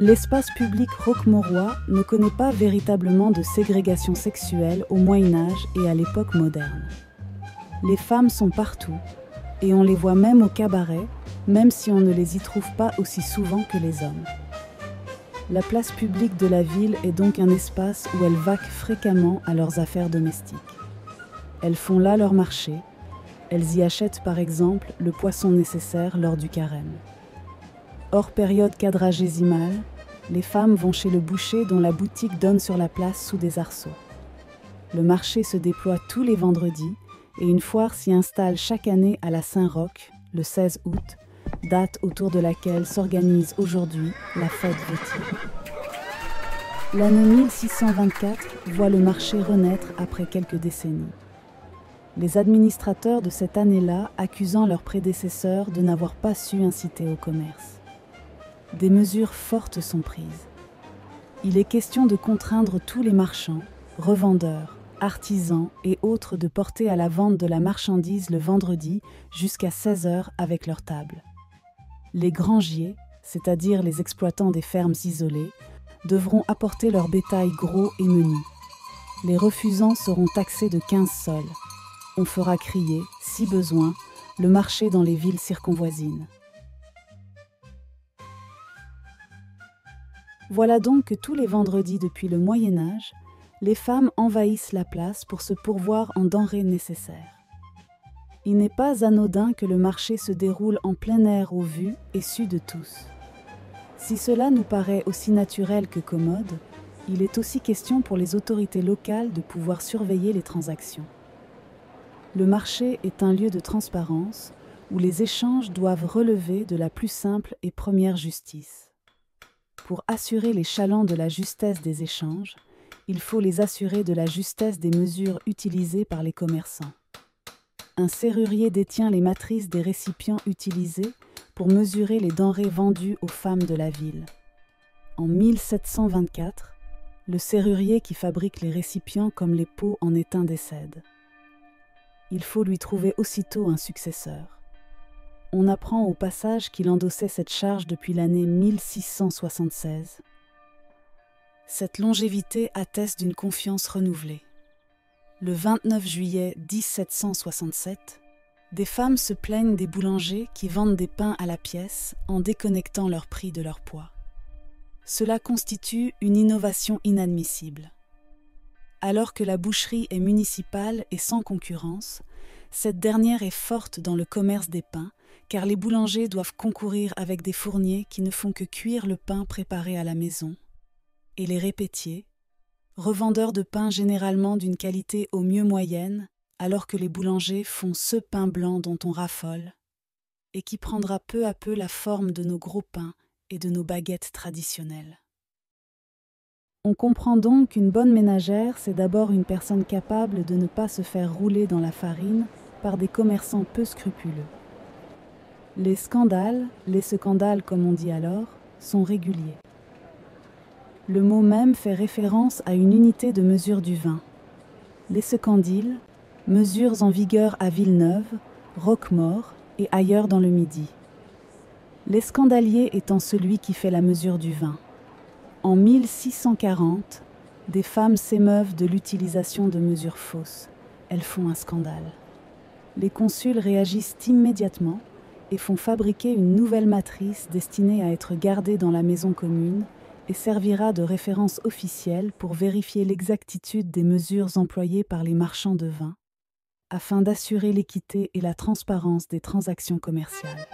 L'espace public roquemorois ne connaît pas véritablement de ségrégation sexuelle au Moyen-Âge et à l'époque moderne. Les femmes sont partout, et on les voit même au cabaret, même si on ne les y trouve pas aussi souvent que les hommes. La place publique de la ville est donc un espace où elles vaquent fréquemment à leurs affaires domestiques. Elles font là leur marché, elles y achètent par exemple le poisson nécessaire lors du carême. Hors période quadragésimale, les femmes vont chez le boucher dont la boutique donne sur la place sous des arceaux. Le marché se déploie tous les vendredis et une foire s'y installe chaque année à la Saint-Roch, le 16 août, date autour de laquelle s'organise aujourd'hui la fête vétile. L'année 1624 voit le marché renaître après quelques décennies. Les administrateurs de cette année-là accusant leurs prédécesseurs de n'avoir pas su inciter au commerce. Des mesures fortes sont prises. Il est question de contraindre tous les marchands, revendeurs, artisans et autres de porter à la vente de la marchandise le vendredi jusqu'à 16h avec leur table. Les grangiers, c'est-à-dire les exploitants des fermes isolées, devront apporter leur bétail gros et menu. Les refusants seront taxés de 15 sols. On fera crier, si besoin, le marché dans les villes circonvoisines. Voilà donc que tous les vendredis depuis le Moyen-Âge, les femmes envahissent la place pour se pourvoir en denrées nécessaires. Il n'est pas anodin que le marché se déroule en plein air au vu et su de tous. Si cela nous paraît aussi naturel que commode, il est aussi question pour les autorités locales de pouvoir surveiller les transactions. Le marché est un lieu de transparence où les échanges doivent relever de la plus simple et première justice. Pour assurer les chalands de la justesse des échanges, il faut les assurer de la justesse des mesures utilisées par les commerçants. Un serrurier détient les matrices des récipients utilisés pour mesurer les denrées vendues aux femmes de la ville. En 1724, le serrurier qui fabrique les récipients comme les pots en est un décède. Il faut lui trouver aussitôt un successeur. On apprend au passage qu'il endossait cette charge depuis l'année 1676. Cette longévité atteste d'une confiance renouvelée. Le 29 juillet 1767, des femmes se plaignent des boulangers qui vendent des pains à la pièce en déconnectant leur prix de leur poids. Cela constitue une innovation inadmissible. Alors que la boucherie est municipale et sans concurrence, cette dernière est forte dans le commerce des pains, car les boulangers doivent concourir avec des fourniers qui ne font que cuire le pain préparé à la maison, et les répétiers, revendeurs de pain généralement d'une qualité au mieux moyenne, alors que les boulangers font ce pain blanc dont on raffole, et qui prendra peu à peu la forme de nos gros pains et de nos baguettes traditionnelles. On comprend donc qu'une bonne ménagère, c'est d'abord une personne capable de ne pas se faire rouler dans la farine par des commerçants peu scrupuleux. Les scandales comme on dit alors, sont réguliers. Le mot même fait référence à une unité de mesure du vin. Les secondiles, mesures en vigueur à Villeneuve, Roquemaure et ailleurs dans le Midi. L'escandalier étant celui qui fait la mesure du vin. En 1640, des femmes s'émeuvent de l'utilisation de mesures fausses. Elles font un scandale. Les consuls réagissent immédiatement et font fabriquer une nouvelle matrice destinée à être gardée dans la maison commune et servira de référence officielle pour vérifier l'exactitude des mesures employées par les marchands de vin, afin d'assurer l'équité et la transparence des transactions commerciales.